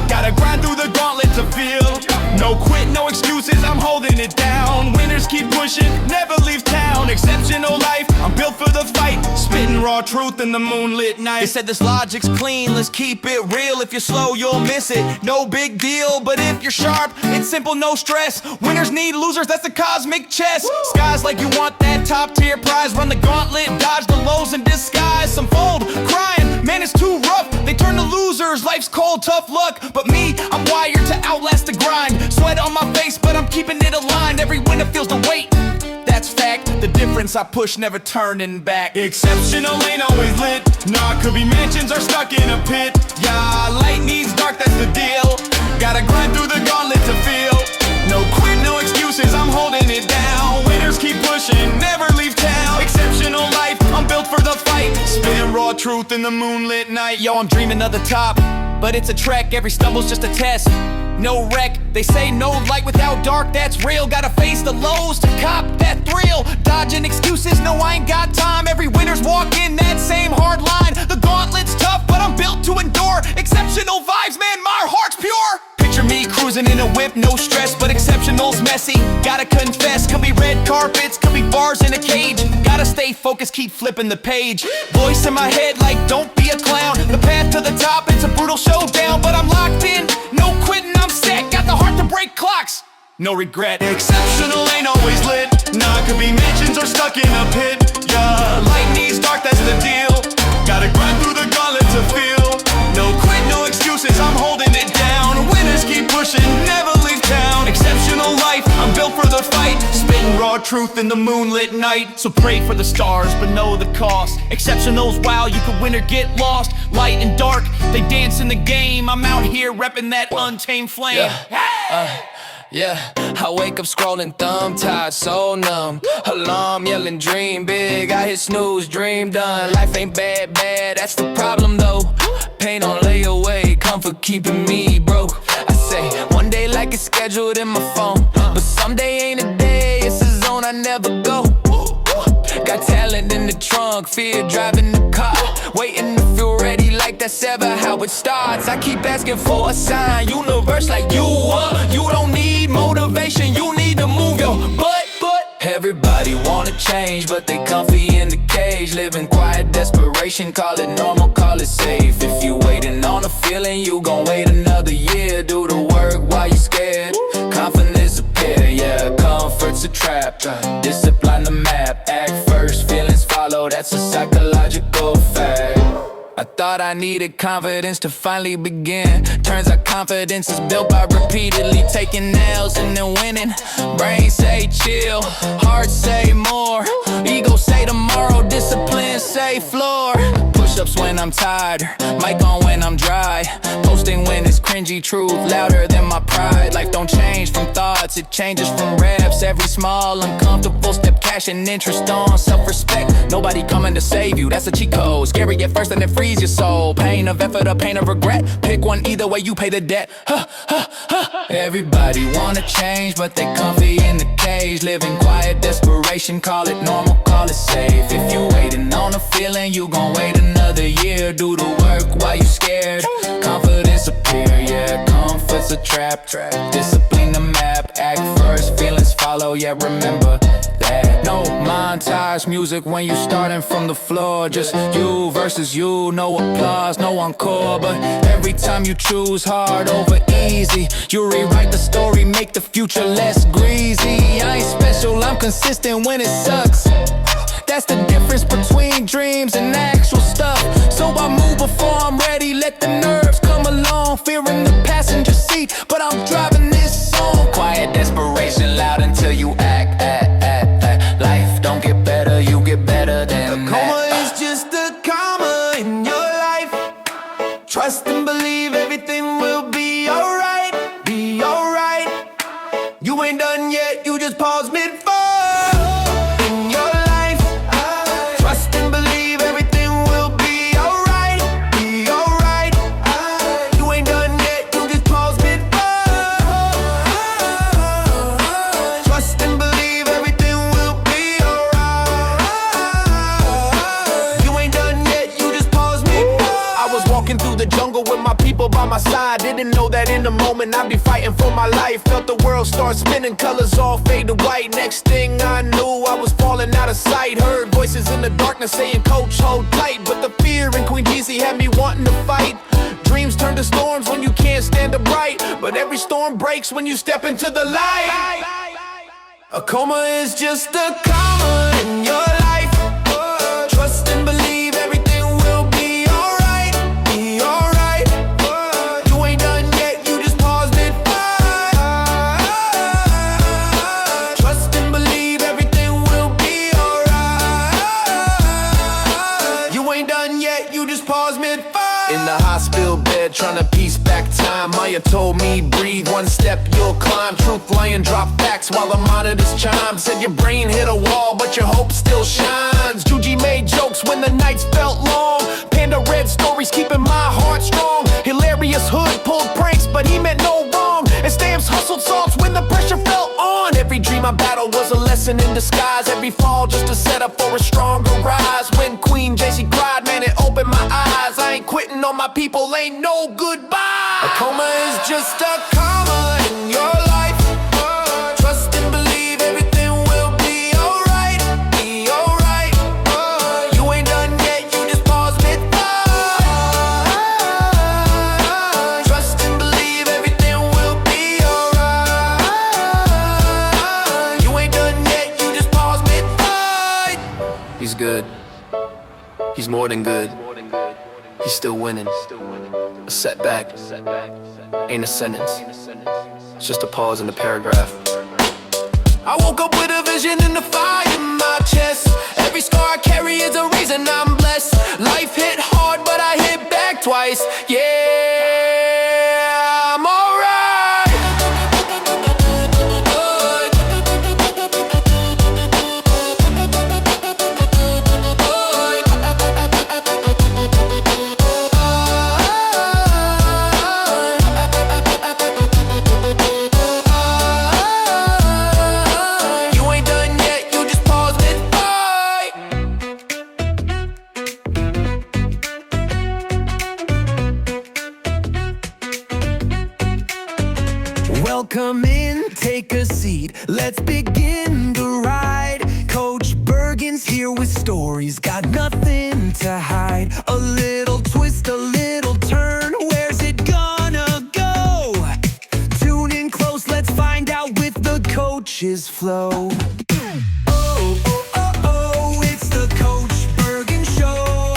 Gotta grind through the gauntlet to feel. No quit, no excuses, I'm holding it down. Winners keep pushing, never leave town. Exceptional life, I'm built for the fight. Spitting raw truth in the moonlit night. They said this logic's clean, let's keep it real. If you're slow, you'll miss it, no big deal. But if you're sharp, it's simple, no stress. Winners need losers, that's the cosmic chess. Skies like you want that top tier prize. Run the gauntlet, dodge the lows in disguise. Some fold, crying, man it's too rough. They turn to losers, life's cold, tough luck. But me, I'm wired to outlast the grind. Sweat on my face, but I'm keeping it aligned. Every winner feels the weight, that's fact. The difference I push, never turning back. Exceptional ain't always lit, nah, could be mansions or stuck in a pit. Yeah, light needs dark, that's the deal. Gotta grind through the gauntlet to feel. No quit, no excuses, I'm holding it down. Winners keep pushing, never leave town. Exceptional life, I'm built for the fight. Spitting raw truth in the moonlit night. Yo, I'm dreaming of the top, but it's a trek, every stumble's just a test. No wreck, they say no light without dark, that's real. Gotta face the lows to cop that thrill. Dodging excuses, no I ain't got time. Every winner's walking that same hard line. The gauntlet's tough, but I'm built to endure. Exceptional vibes, man, my heart's pure. Picture me cruising in a whip, no stress, but exceptional's messy. Gotta confess, could be red carpets, could be bars in a cage. Gotta stay focused, keep flipping the page. Voice in my head like, don't be a clown. The path to the top, it's a brutal showdown. But I'm locked in, no quitting, I'm set. Got the heart to break clocks, no regret. Exceptional ain't always lit, nah, could be mansions or stuck in a pit. Yeah, light needs dark, that's the deal. Gotta grind through the gauntlet to feel. No quit, no excuses, I'm holding it down. Winners keep pushing, never leave town. Exceptional life, I'm built for the fight. Spitting raw truth in the moonlit night. So pray for the stars, but know the cost. Exceptional's wow, you could win or get lost. Light and dark, they dance in the game. I'm out here repping that untamed flame. Yeah, I wake up scrolling, thumb tied, so numb. Alarm yelling, dream big. I hit snooze, dream done. Life ain't bad, that's the problem though. Pain on layaway, comfort keeping me broke. I say, one day like it's scheduled in my phone, but someday ain't a day, it's a zone I never go. talent in the trunk, fear driving the car, waiting to feel ready like that's ever how it starts. I keep asking for a sign, universe like you don't need motivation, you need to move your butt. Everybody wanna change, but they comfy in the cage, living quiet desperation, call it normal, call it safe. If you waiting on a feeling, you gon' wait another year. Do the work while you scared, confidence appear, yeah, comfort's a trap. Discipline the map, act first, feelings follow, that's a psychological fact. I thought I needed confidence to finally begin. Turns out confidence is built by repeatedly taking L's and then winning. Brain say chill, heart say more, ego say tomorrow, discipline say floor. Push-ups when I'm tired, mic on when I'm dry, posting when it's cringy, truth louder than my pride. Life don't change from thoughts, it changes from reps. Every small uncomfortable step, cash and interest on self-respect. Nobody coming to save you, that's a cheat code. Scary at first and then freeze your soul. Pain of effort or pain of regret, pick one, either way you pay the debt. Everybody wanna change, but they comfy in the cage, living quiet desperation, call it normal, call it safe. If you waiting on a feeling, you gon' wait another year. Do the work while you scared, confidence appear, yeah, comfort's a trap. Discipline the map, act first, feelings follow, yeah, remember that. No montage music when you starting from the floor, just you versus you, no applause, no encore. But every time you choose hard over easy, you rewrite the story, make the future less greasy. I ain't special, I'm consistent when it sucks. That's the difference between dreams and actual stuff. So I move before I'm ready, let the nerves come along. Fear in the passenger seat, but I'm driving this song. Quiet desperation, loud until you act. Life don't get better, you get better than that. A coma is just a comma in your life. Trust and believe everything will be alright, be alright. You ain't done yet, you just pause mid-fall. By my side, didn't know that in the moment I'd be fighting for my life. Felt the world start spinning, colors all fade to white. Next thing I knew, I was falling out of sight. Heard voices in the darkness saying, "Coach, hold tight." But the fear in Queen Jeezy had me wanting to fight. Dreams turn to storms when you can't stand upright, but every storm breaks when you step into the light. A coma is just a comma in your life. Trust and believe everything will be alright, be alright. You ain't done yet, you just pause mid-fight. Trust and believe everything will be alright. You ain't done yet, you just pause mid-fight. In the hospital bed, trying to piece back time. Maya told me, breathe, one step you'll climb. Truth lying, drop facts while the monitors chime. Said your brain hit a wall, but your hope still shines. Juji made jokes when the nights felt long. Panda read stories, keeping my heart strong. Hilarious hood pulled pranks, but he meant no wrong. And Stamps hustled songs when the pressure felt on. Every dream I battled was a lesson in disguise. Every fall just a setup for a stronger rise. When Queen Gracie cried, man, it opened my eyes. I ain't quitting on my people, ain't no goodbye. A coma is just a comma in your life. Trust and believe everything will be alright, be alright. You ain't done yet, you just pause mid-fight. Trust and believe everything will be alright. You ain't done yet, you just pause mid-fight. He's good. He's more than good. He's still winning. A setback ain't a sentence. It's just a pause in the paragraph. I woke up with a vision and the fire in my chest. Every scar I carry is a reason I'm blessed. Life hit hard, but I hit back twice. Yeah, I'm alright. Welcome in, take a seat. Let's begin to ride. Coach Bergen's here with stories, got nothing to hide. A little twist, a little turn, where's it gonna go? Tune in close, let's find out with the coach's flow. Oh, oh, oh, oh, it's the Coach Bergen Show.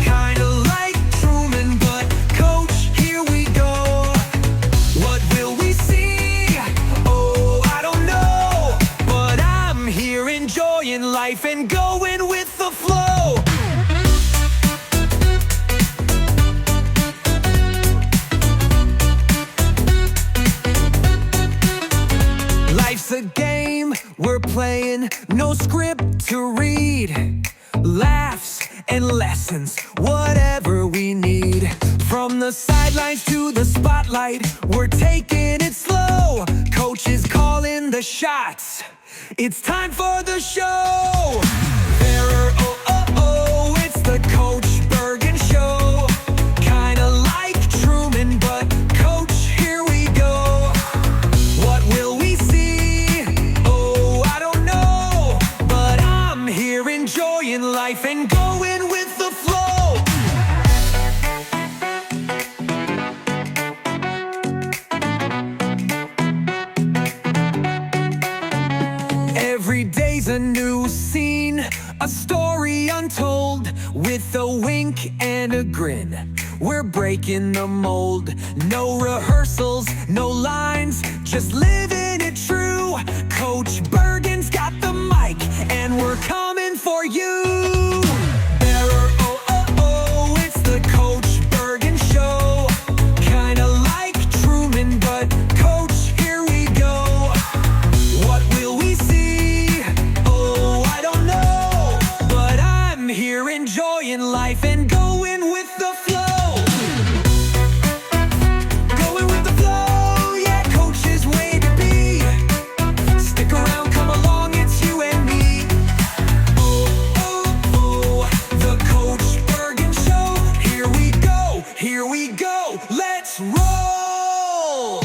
Kinda like Truman, but Coach, here we go. What will we see? Oh, I don't know. But I'm here enjoying life and going with the flow. Life's a game we're playing, no script to read. Laughs and lessons, whatever we need. From the sidelines to the spotlight, we're taking it slow. Coach is calling the shots, it's time for the show. There, oh, oh, oh, it's the Coach Bergen Show. Kinda like Truman, but Coach, here we go. What will we see? Oh, I don't know. But I'm here enjoying life and going with the flow. Every day's a new scene, a story untold. With a wink and a grin, we're breaking the mold. No rehearsals, no lines, just living it true. Coach Bergen's got the mic, and we're coming for you. Bearer, oh, oh, oh, it's the Coach Bergen Show. Kinda like Truman, but Coach, here we go. What will we see? Oh, I don't know. But I'm here enjoying life and going with the flow. Going with the flow, yeah, Coach is way to be. Stick around, come along, it's you and me. Oh, oh, oh, the Coach Bergen Show. Here we go, let's roll.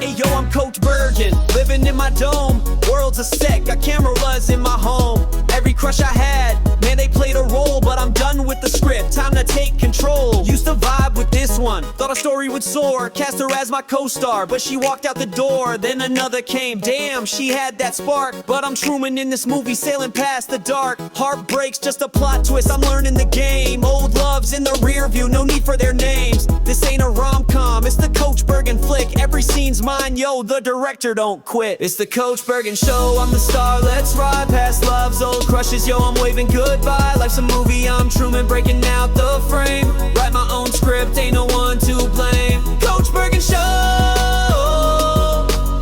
Hey yo, I'm Coach Bergen, living in my dome. World's a set, got cameras in my home. Every crush I had, man, they played a role. But I'm done with the script, time to take control. Used to vibe with this one, thought a story would soar. Cast her as my co-star, but she walked out the door. Then another came, damn, she had that spark. But I'm Truman in this movie, sailing past the dark. Heartbreaks, just a plot twist, I'm learning the game. Old loves in the rear view, no need for their names. This ain't a rom-com, it's the Coach Bergen flick. Every scene's mine, yo, the director don't quit. It's the Coach Bergen Show, I'm the star, let's ride. Past loves, old crushes, yo, I'm waving goodbye. Life's a movie, I'm Truman, breaking out the frame. Write my own script, ain't no one to blame. Coach Bergen Show,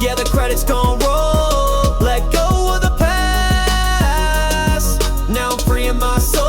yeah, the credits gon' roll. Let go of the past, now I'm free in my soul.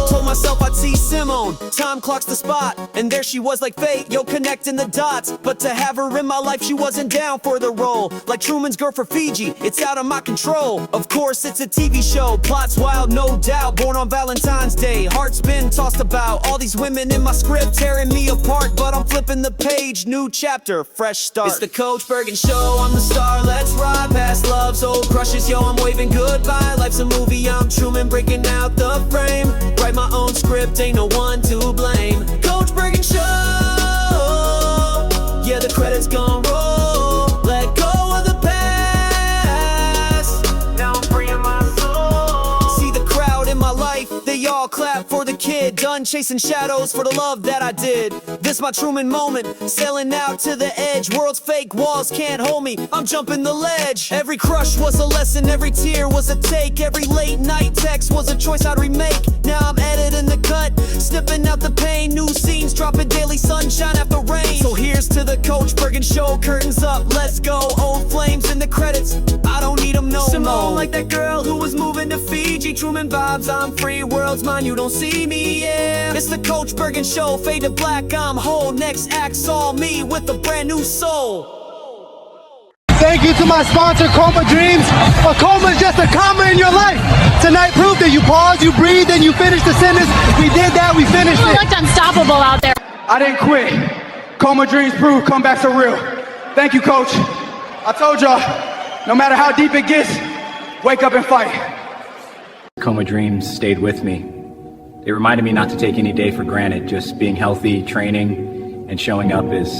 Told myself I'd see Simone, time clocks the spot, and there she was like fate, yo, connecting the dots. But to have her in my life, she wasn't down for the role. Like Truman's girl for Fiji, it's out of my control. Of course, it's a TV show, plot's wild, no doubt. Born on Valentine's Day, heart's been tossed about. All these women in my script tearing me apart, but I'm flipping the page, new chapter, fresh start. It's the Coach Bergen Show, I'm the star, let's ride. Past loves, old crushes, yo, I'm waving goodbye. Life's a movie, I'm Truman, breaking out the frame. Write my own script, ain't no one to blame. Coach Bergen Show, yeah, the credits gon' roll. Let go of the past, now I'm free in my soul. See the crowd in my life, they all clap for the kid. Done chasing shadows for the love that I did. This my Truman moment, sailing out to the edge. World's fake walls can't hold me, I'm jumping the ledge. Every crush was a lesson, every tear was a take. Every late night text was a choice I'd remake. Now I'm editing the cut, snipping out the pain. New scenes dropping daily, sunshine after rain. So here's to the Coach Bergen Show, curtains up, let's go. Old flames in the credits, I don't need them no Simone, like that girl who was moving to Fiji. Truman vibes, I'm free, world's mine, you don't see me, yeah. It's the Coach Bergen Show, fade to black, I'm whole. Next act's all me with a brand new soul. Thank you to my sponsor, Coma Dreams. A coma is just a comma in your life. Tonight proved after you pause, you breathe, and you finish the sentence. We did that, we finished You it. looked unstoppable out there. I didn't quit. Coma dreams prove comebacks are real. Thank you, coach. I told y'all, no matter how deep it gets, wake up and fight. Coma dreams stayed with me. It reminded me not to take any day for granted. Just being healthy, training, and showing up is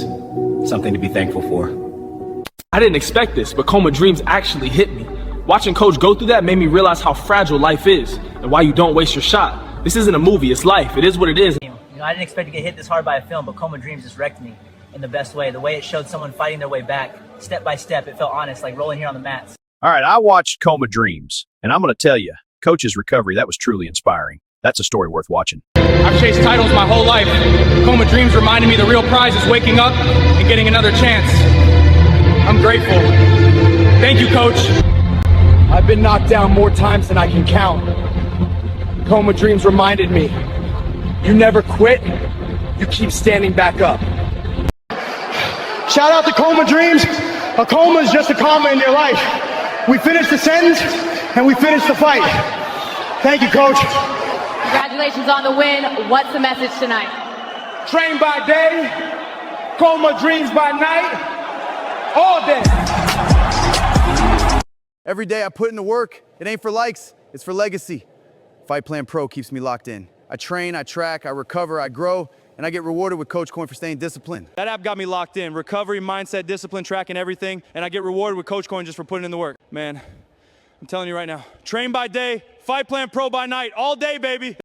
something to be thankful for. I didn't expect this, but coma dreams actually hit me. Watching Coach go through that made me realize how fragile life is and why you don't waste your shot. This isn't a movie, it's life. It is what it is. You know, I didn't expect to get hit this hard by a film, but Coma Dreams just wrecked me in the best way. The way it showed someone fighting their way back, step by step, it felt honest, like rolling here on the mats. All right, I watched Coma Dreams, and I'm going to tell you, Coach's recovery, that was truly inspiring. That's a story worth watching. I've chased titles my whole life. Coma Dreams reminded me the real prize is waking up and getting another chance. I'm grateful. Thank you, Coach. I've been knocked down more times than I can count. Coma Dreams reminded me, you never quit, you keep standing back up. Shout out to Coma Dreams. A coma is just a comma in your life. We finished the sentence and we finished the fight. Thank you, Coach. Congratulations on the win. What's the message tonight? Train by day, Coma Dreams by night, all day. Every day I put in the work. It ain't for likes, it's for legacy. Fight Plan Pro keeps me locked in. I train, I track, I recover, I grow, and I get rewarded with Coach Coin for staying disciplined. That app got me locked in. Recovery, mindset, discipline, tracking everything, and I get rewarded with Coach Coin just for putting in the work. Man, I'm telling you right now, train by day, Fight Plan Pro by night, all day, baby.